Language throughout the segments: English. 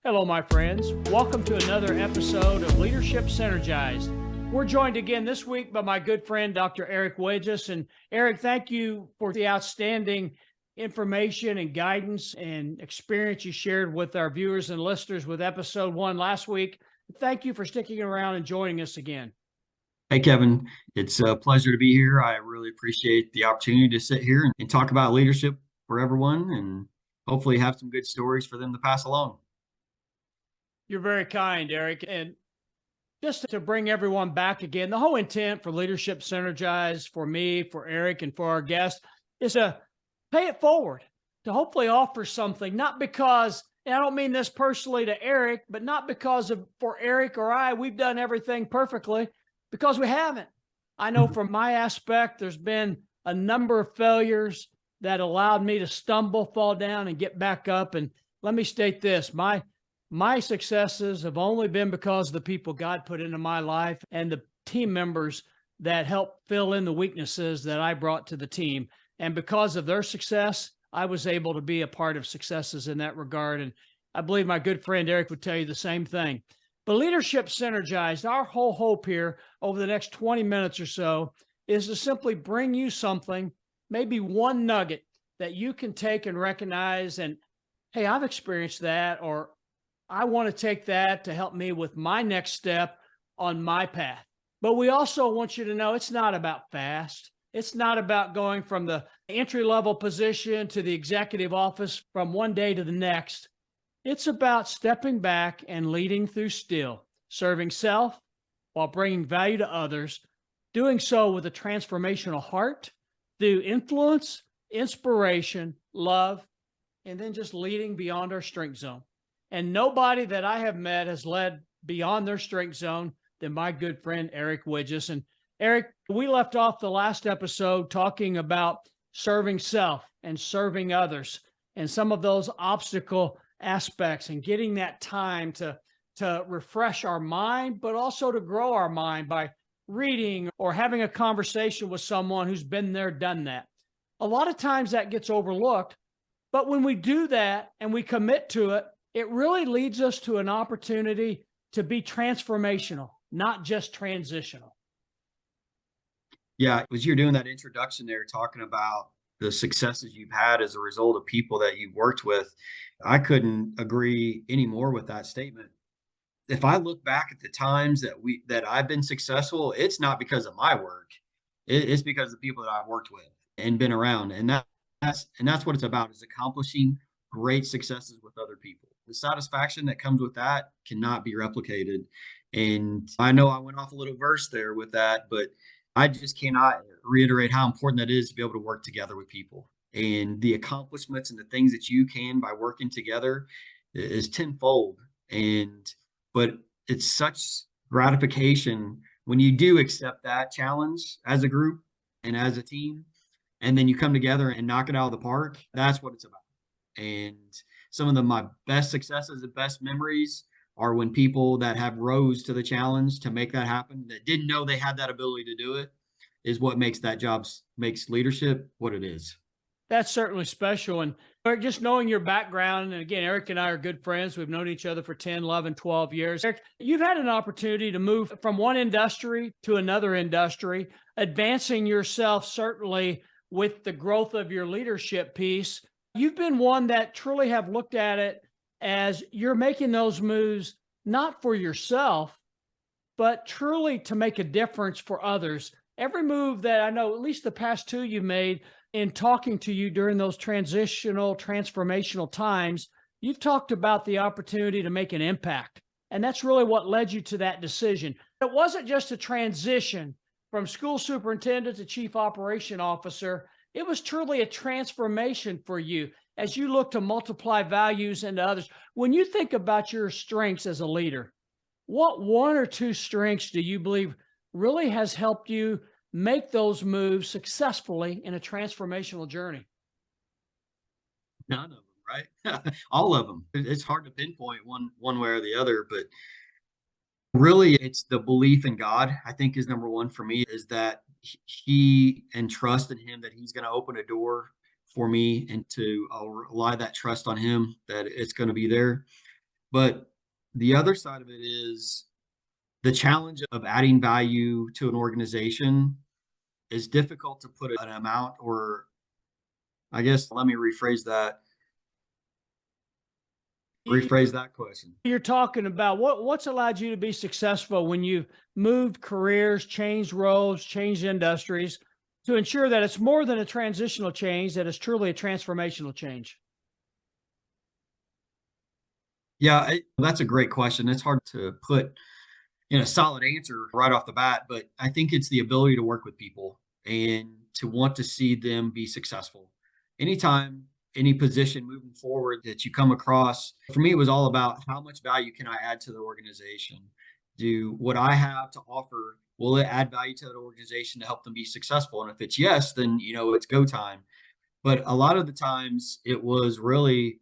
Hello, my friends. Welcome to another episode of Leadership Synergized. We're joined again this week by my good friend, Dr. Eric Witges. And Eric, thank you for the outstanding information and guidance and experience you shared with our viewers and listeners with episode 1 last week. Thank you for sticking around and joining us again. Hey, Kevin, it's a pleasure to be here. I really appreciate the opportunity to sit here and talk about leadership for everyone and hopefully have some good stories for them to pass along. You're very kind, Eric. And just to bring everyone back again, the whole intent for Leadership Synergized, for me, for Eric, and for our guests is to pay it forward, to hopefully offer something, not because, and I don't mean this personally to Eric, but not because of for Eric or I, we've done everything perfectly, because we haven't. I know from my aspect, there's been a number of failures that allowed me to stumble, fall down, and get back up. And let me state this, my successes have only been because of the people God put into my life and the team members that helped fill in the weaknesses that I brought to the team. And because of their success, I was able to be a part of successes in that regard. And I believe my good friend Eric would tell you the same thing. But Leadership Synergized, our whole hope here over the next 20 minutes or so is to simply bring you something, maybe one nugget that you can take and recognize and, hey, I've experienced that, or I want to take that to help me with my next step on my path. But we also want you to know it's not about fast. It's not about going from the entry level position to the executive office from one day to the next. It's about stepping back and leading through still, serving self while bringing value to others, doing so with a transformational heart through influence, inspiration, love, and then just leading beyond our strength zone. And nobody that I have met has led beyond their strength zone than my good friend, Eric Witges. And Eric, we left off the last episode talking about serving self and serving others and some of those obstacle aspects and getting that time to refresh our mind, but also to grow our mind by reading or having a conversation with someone who's been there, done that. A lot of times that gets overlooked, but when we do that and we commit to it, it really leads us to an opportunity to be transformational, not just transitional. Yeah, as you're doing that introduction there, talking about the successes you've had as a result of people that you've worked with, I couldn't agree any more with that statement. If I look back at the times that I've been successful, it's not because of my work. It's because of the people that I've worked with and been around. And that's what it's about, is accomplishing great successes with other people. The satisfaction that comes with that cannot be replicated. And I know I went off a little verse there with that, but I just cannot reiterate how important that is to be able to work together with people. And the accomplishments and the things that you can by working together is tenfold. But it's such gratification when you do accept that challenge as a group and as a team, and then you come together and knock it out of the park. That's what it's about. And some of my best successes and best memories are when people that have rose to the challenge to make that happen, that didn't know they had that ability to do it, is what makes makes leadership what it is. That's certainly special. And Eric, just knowing your background, and again, Eric and I are good friends. We've known each other for 10, 11, 12 years. Eric, you've had an opportunity to move from one industry to another industry, advancing yourself certainly with the growth of your leadership piece. You've been one that truly have looked at it as you're making those moves, not for yourself, but truly to make a difference for others. Every move that I know, at least the past 2 you've made in talking to you during those transformational times, you've talked about the opportunity to make an impact. And that's really what led you to that decision. It wasn't just a transition from school superintendent to chief operation officer. It was truly a transformation for you as you look to multiply values into others. When you think about your strengths as a leader, what 1 or 2 strengths do you believe really has helped you make those moves successfully in a transformational journey? None of them, right? All of them. It's hard to pinpoint one way or the other, but really it's the belief in God, I think, is number one for me, is that he and trust in him that he's going to open a door for me, and to rely that trust on him that it's going to be there. But the other side of it is the challenge of adding value to an organization is difficult to put an amount, or I guess let me You- rephrase that question. You're talking about what's allowed you to be successful when you've moved careers, changed roles, changed industries to ensure that it's more than a transitional change, that it's truly a transformational change. Yeah, that's a great question. It's hard to put in a solid answer right off the bat, but I think it's the ability to work with people and to want to see them be successful. Anytime, any position moving forward that you come across, for me, it was all about how much value can I add to the organization? Do what I have to offer, will it add value to that organization to help them be successful? And if it's yes, then, it's go time. But a lot of the times it was really,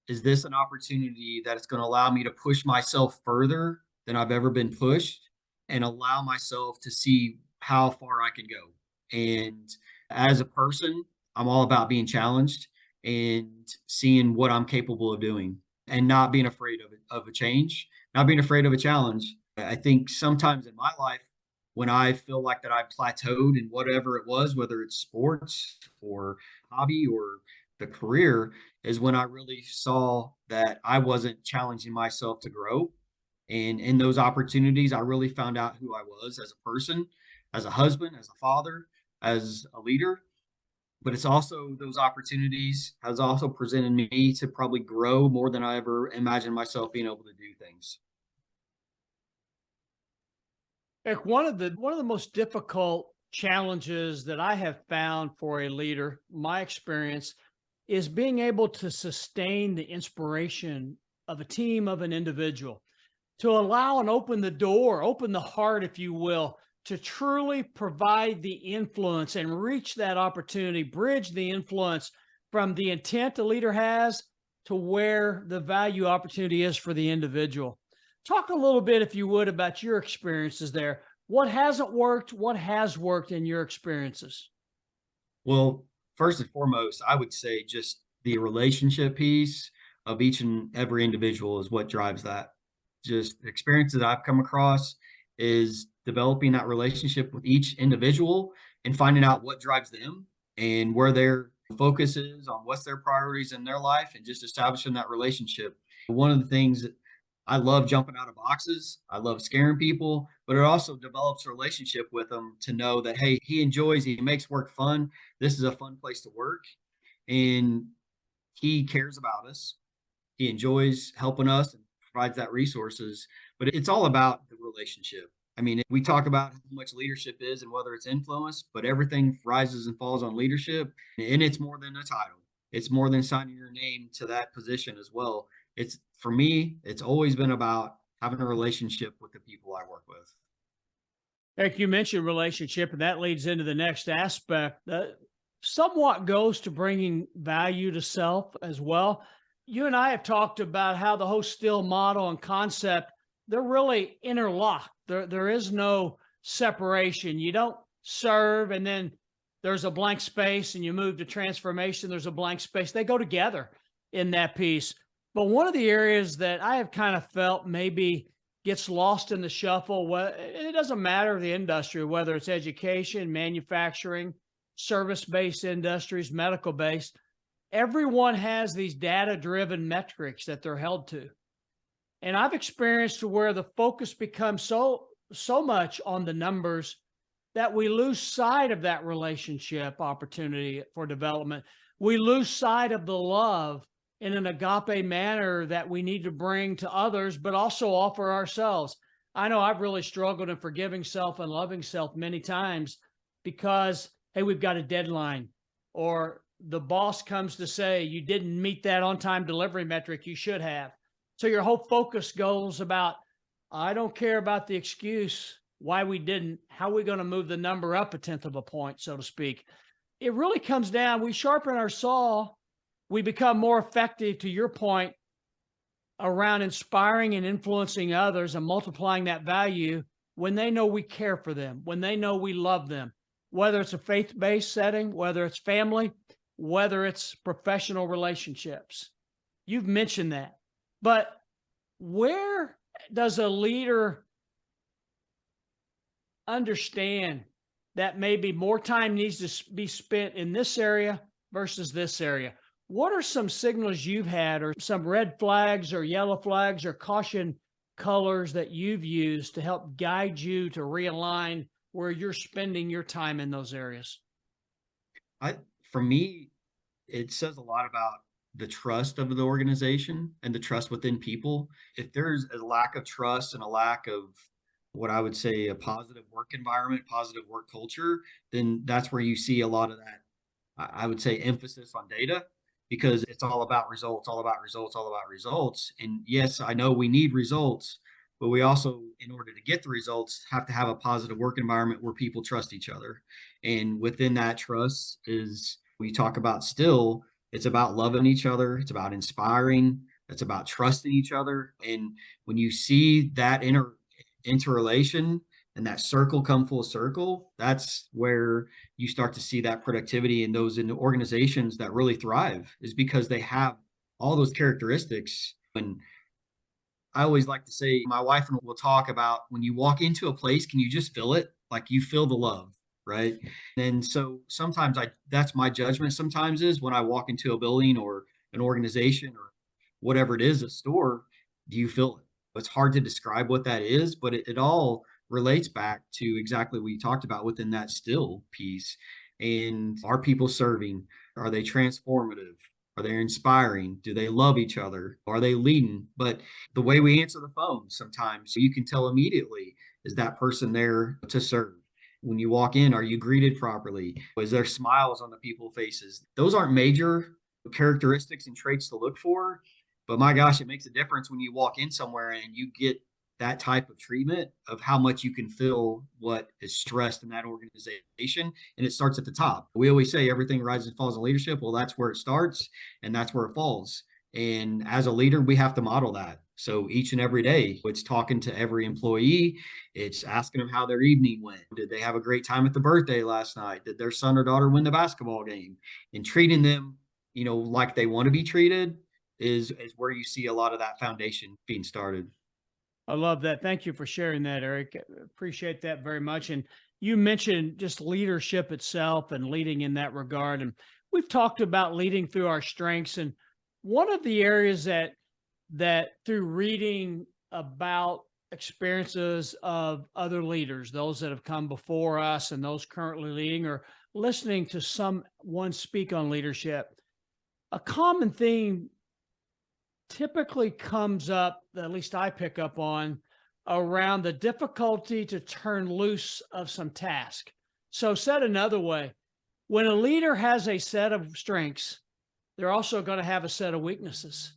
is this an opportunity that it's going to allow me to push myself further than I've ever been pushed and allow myself to see how far I can go? And as a person, I'm all about being challenged and seeing what I'm capable of doing and not being afraid of a change, not being afraid of a challenge. I think sometimes in my life, when I feel like that I've plateaued in whatever it was, whether it's sports or hobby or the career, is when I really saw that I wasn't challenging myself to grow. And in those opportunities, I really found out who I was as a person, as a husband, as a father, as a leader. But it's also those opportunities has also presented me to probably grow more than I ever imagined myself being able to do things. Eric, one of the most difficult challenges that I have found for a leader, my experience, is being able to sustain the inspiration of a team, of an individual, to allow and open the door, open the heart, if you will, to truly provide the influence and reach that opportunity, bridge the influence from the intent the leader has to where the value opportunity is for the individual. Talk a little bit, if you would, about your experiences there. What hasn't worked? What has worked in your experiences? Well, first and foremost, I would say just the relationship piece of each and every individual is what drives that. Just the experiences that I've come across is developing that relationship with each individual and finding out what drives them and where their focus is on what's their priorities in their life and just establishing that relationship. One of the things that I love jumping out of boxes. I love scaring people, but it also develops a relationship with them to know that, hey, he makes work fun. This is a fun place to work. And he cares about us. He enjoys helping us and provides that resources. But it's all about the relationship. I mean, we talk about how much leadership is and whether it's influence, but everything rises and falls on leadership. And it's more than a title. It's more than signing your name to that position as well. It's for me, it's always been about having a relationship with the people I work with. Eric, you mentioned relationship, and that leads into the next aspect that somewhat goes to bringing value to self as well. You and I have talked about how the whole still model and concept, they're really interlocked. There is no separation. You don't serve and then there's a blank space and you move to transformation, there's a blank space. They go together in that piece. But one of the areas that I have kind of felt maybe gets lost in the shuffle, well, it doesn't matter the industry, whether it's education, manufacturing, service-based industries, medical-based, everyone has these data-driven metrics that they're held to. And I've experienced to where the focus becomes so much on the numbers that we lose sight of that relationship opportunity for development. We lose sight of the love in an agape manner that we need to bring to others, but also offer ourselves. I know I've really struggled in forgiving self and loving self many times because, hey, we've got a deadline, or the boss comes to say, you didn't meet that on time delivery metric you should have. So your whole focus goes about, I don't care about the excuse why we didn't, how are we going to move the number up a tenth of a point, so to speak. It really comes down, we sharpen our saw, we become more effective, to your point, around inspiring and influencing others and multiplying that value when they know we care for them, when they know we love them, whether it's a faith-based setting, whether it's family, whether it's professional relationships. You've mentioned that. But where does a leader understand that maybe more time needs to be spent in this area versus this area? What are some signals you've had, or some red flags or yellow flags or caution colors that you've used to help guide you to realign where you're spending your time in those areas? I, for me, it says a lot about the trust of the organization and the trust within people. If there's a lack of trust and a lack of what I would say a positive work environment, positive work culture, then that's where you see a lot of that, I would say, emphasis on data, because it's all about results, all about results, all about results. And yes, I know we need results, but we also, in order to get the results, have to have a positive work environment where people trust each other. And within that trust is, we talk about still, it's about loving each other, it's about inspiring, it's about trusting each other. And when you see that interrelation and that circle come full circle, that's where you start to see that productivity in those in the organizations that really thrive, is because they have all those characteristics. And I always like to say, my wife and will talk about, when you walk into a place, can you just feel it? Like you feel the love, right? And so sometimes that's my judgment sometimes, is when I walk into a building or an organization or whatever it is, a store, do you feel it? It's hard to describe what that is, but it all relates back to exactly what you talked about within that still piece. And are people serving? Are they transformative? Are they inspiring? Do they love each other? Are they leading? But the way we answer the phone, sometimes you can tell immediately, is that person there to serve? When you walk in, are you greeted properly? Is there smiles on the people's faces? Those aren't major characteristics and traits to look for, but my gosh, it makes a difference when you walk in somewhere and you get that type of treatment, of how much you can feel what is stressed in that organization. And it starts at the top. We always say everything rises and falls in leadership. Well, that's where it starts and that's where it falls. And as a leader, we have to model that. So each and every day, it's talking to every employee. It's asking them how their evening went. Did they have a great time at the birthday last night? Did their son or daughter win the basketball game? And treating them, like they want to be treated is where you see a lot of that foundation being started. I love that. Thank you for sharing that, Eric. Appreciate that very much. And you mentioned just leadership itself and leading in that regard. And we've talked about leading through our strengths. And one of the areas that through reading about experiences of other leaders, those that have come before us and those currently leading, or listening to someone speak on leadership, a common theme typically comes up, at least I pick up on, around the difficulty to turn loose of some task. So, said another way, when a leader has a set of strengths, they're also going to have a set of weaknesses.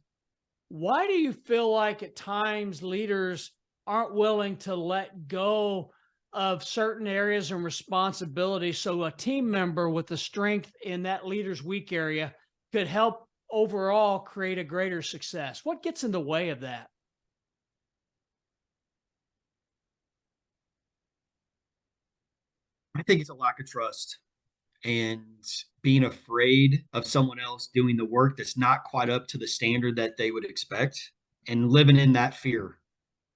Why do you feel like at times leaders aren't willing to let go of certain areas and responsibilities, so a team member with the strength in that leader's weak area could help overall create a greater success? What gets in the way of that? I think it's a lack of trust and being afraid of someone else doing the work that's not quite up to the standard that they would expect, and living in that fear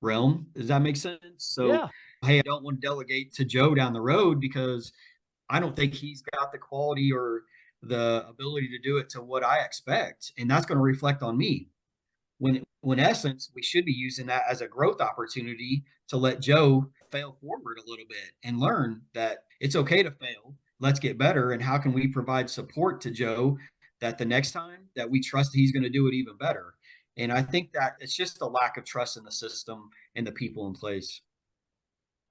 realm. Does that make sense? So, Yeah. hey, I don't want to delegate to Joe down the road because I don't think he's got the quality or the ability to do it to what I expect. And that's going to reflect on me. When in essence, we should be using that as a growth opportunity to let Joe fail forward a little bit and learn that it's okay to fail. Let's get better. And how can we provide support to Joe that the next time that we trust he's going to do it even better? And I think that it's just a lack of trust in the system and the people in place.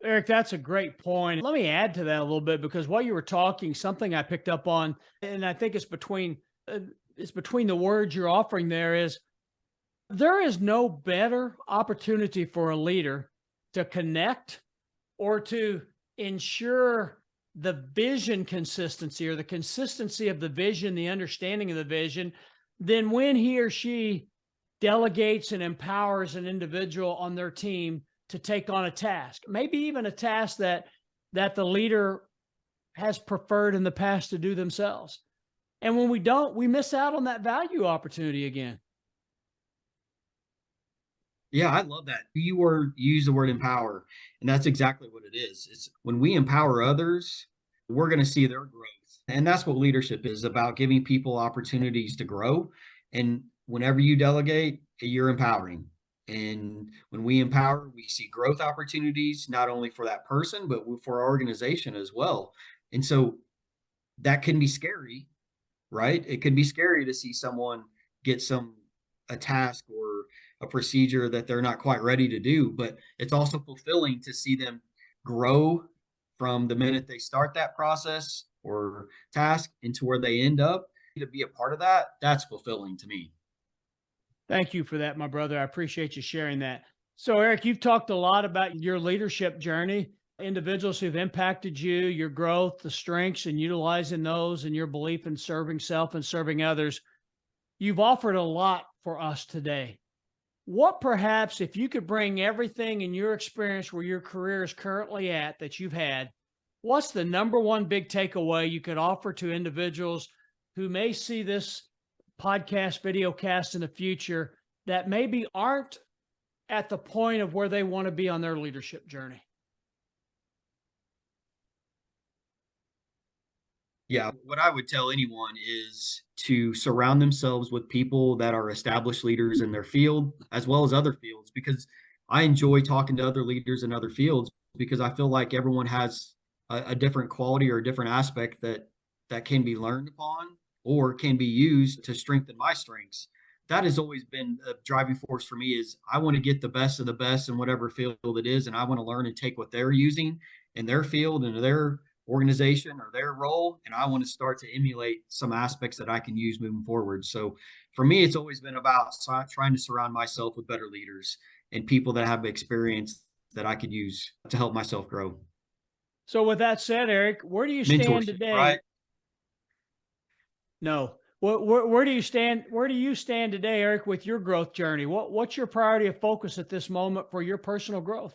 Eric, that's a great point. Let me add to that a little bit, because while you were talking, something I picked up on, and I think it's between the words you're offering there, is there is no better opportunity for a leader to connect or to ensure the vision consistency, or the consistency of the vision, the understanding of the vision, than when he or she delegates and empowers an individual on their team to take on a task, maybe even a task that the leader has preferred in the past to do themselves. And when we don't, we miss out on that value opportunity again. Yeah, I love that. You use the word empower, and that's exactly what it is. It's when we empower others, we're going to see their growth. And that's what leadership is about, giving people opportunities to grow. And whenever you delegate, you're empowering. And when we empower, we see growth opportunities, not only for that person, but for our organization as well. And so that can be scary, right? It could be scary to see someone get a task or a procedure that they're not quite ready to do, but it's also fulfilling to see them grow from the minute they start that process or task into where they end up. To be a part of that, that's fulfilling to me. Thank you for that, my brother. I appreciate you sharing that. So, Eric, you've talked a lot about your leadership journey, individuals who've impacted you, your growth, the strengths, and utilizing those, and your belief in serving self and serving others. You've offered a lot for us today. What perhaps, if you could bring everything in your experience where your career is currently at that you've had, what's the number one big takeaway you could offer to individuals who may see this podcast, video cast in the future that maybe aren't at the point of where they want to be on their leadership journey? Yeah, what I would tell anyone is to surround themselves with people that are established leaders in their field as well as other fields, because I enjoy talking to other leaders in other fields because I feel like everyone has a different quality or a different aspect that can be learned upon or can be used to strengthen my strengths. That has always been a driving force for me is I want to get the best of the best in whatever field it is, and I want to learn and take what they're using in their field and their organization or their role, and I want to start to emulate some aspects that I can use moving forward. So for me, it's always been about trying to surround myself with better leaders and people that have experience that I could use to help myself grow. So, with that said, Eric, where do you stand Mentorship, today? right? No. Where do you stand? Where do you stand today, Eric, with your growth journey? What's your priority of focus at this moment for your personal growth?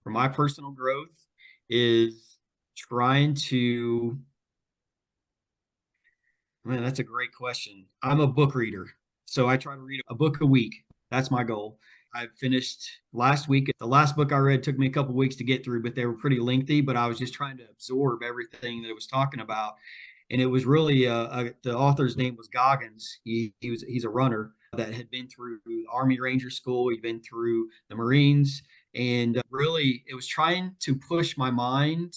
For my personal growth is trying to, man, that's a great question. I'm a book reader. So I try to read a book a week. That's my goal. I finished last week. The last book I read took me a couple weeks to get through, but they were pretty lengthy. But I was just trying to absorb everything that it was talking about. And it was really the author's name was Goggins. He's a runner that had been through Army Ranger School. He'd been through the Marines, and really it was trying to push my mind.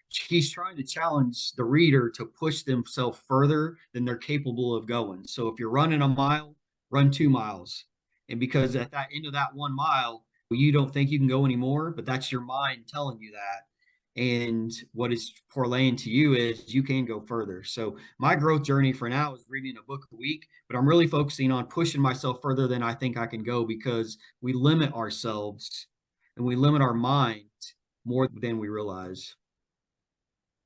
He's trying to challenge the reader to push themselves further than they're capable of going. So if you're running a mile, run 2 miles. And because at that end of that 1 mile, you don't think you can go anymore, but that's your mind telling you that. And what is parlaying to you is you can go further. So my growth journey for now is reading a book a week, but I'm really focusing on pushing myself further than I think I can go because we limit ourselves and we limit our mind more than we realize.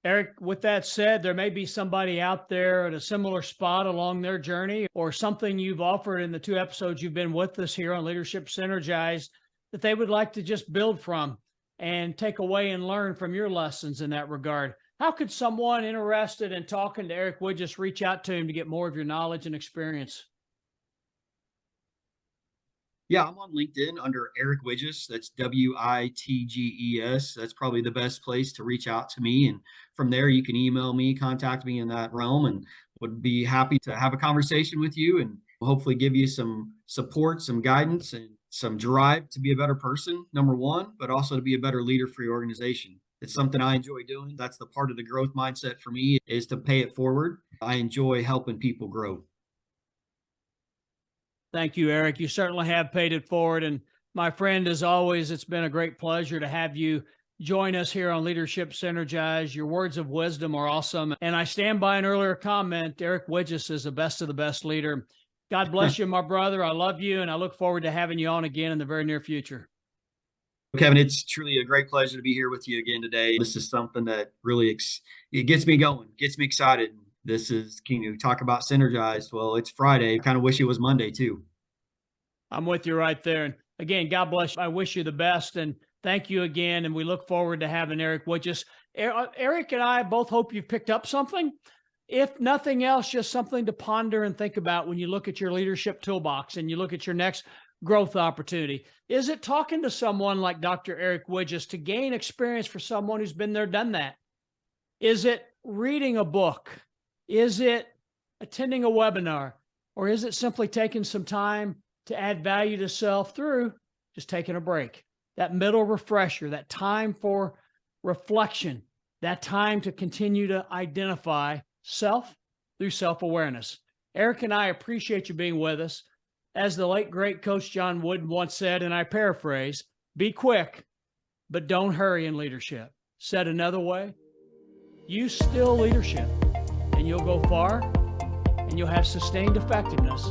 Eric, with that said, there may be somebody out there at a similar spot along their journey or something you've offered in the 2 episodes you've been with us here on Leadership Synergized that they would like to just build from and take away and learn from your lessons in that regard. How could someone interested in talking to Eric Witges reach out to him to get more of your knowledge and experience? Yeah, I'm on LinkedIn under Eric Witges. That's Witges. That's probably the best place to reach out to me. And from there, you can email me, contact me in that realm, and would be happy to have a conversation with you and hopefully give you some support, some guidance, and some drive to be a better person, number one, but also to be a better leader for your organization. It's something I enjoy doing. That's the part of the growth mindset for me is to pay it forward. I enjoy helping people grow. Thank you, Eric. You certainly have paid it forward. And my friend, as always, it's been a great pleasure to have you join us here on Leadership Synergize. Your words of wisdom are awesome. And I stand by an earlier comment. Eric Witges is the best of the best leader. God bless you, my brother. I love you, and I look forward to having you on again in the very near future. Kevin, it's truly a great pleasure to be here with you again today. This is something that really it gets me going, gets me excited. This is, talk about synergized. Well, it's Friday. I kind of wish it was Monday too. I'm with you right there. And again, God bless you. I wish you the best. And thank you again. And we look forward to having Eric Witges. Eric and I both hope you've picked up something. If nothing else, just something to ponder and think about when you look at your leadership toolbox and you look at your next growth opportunity? Is it talking to someone like Dr. Eric Witges to gain experience for someone who's been there, done that? Is it reading a book? Is it attending a webinar? Or is it simply taking some time to add value to self through just taking a break? That middle refresher, that time for reflection, that time to continue to identify self through self-awareness. Eric and I appreciate you being with us. As the late, great Coach John Wooden once said, and I paraphrase, be quick, but don't hurry in leadership. Said another way, use still leadership, and you'll go far, and you'll have sustained effectiveness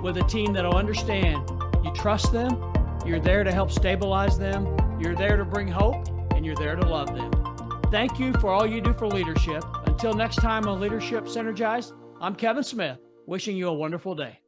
with a team that'll understand you trust them, you're there to help stabilize them, you're there to bring hope, and you're there to love them. Thank you for all you do for leadership. Until next time on Leadership Synergized, I'm Kevin Smith, wishing you a wonderful day.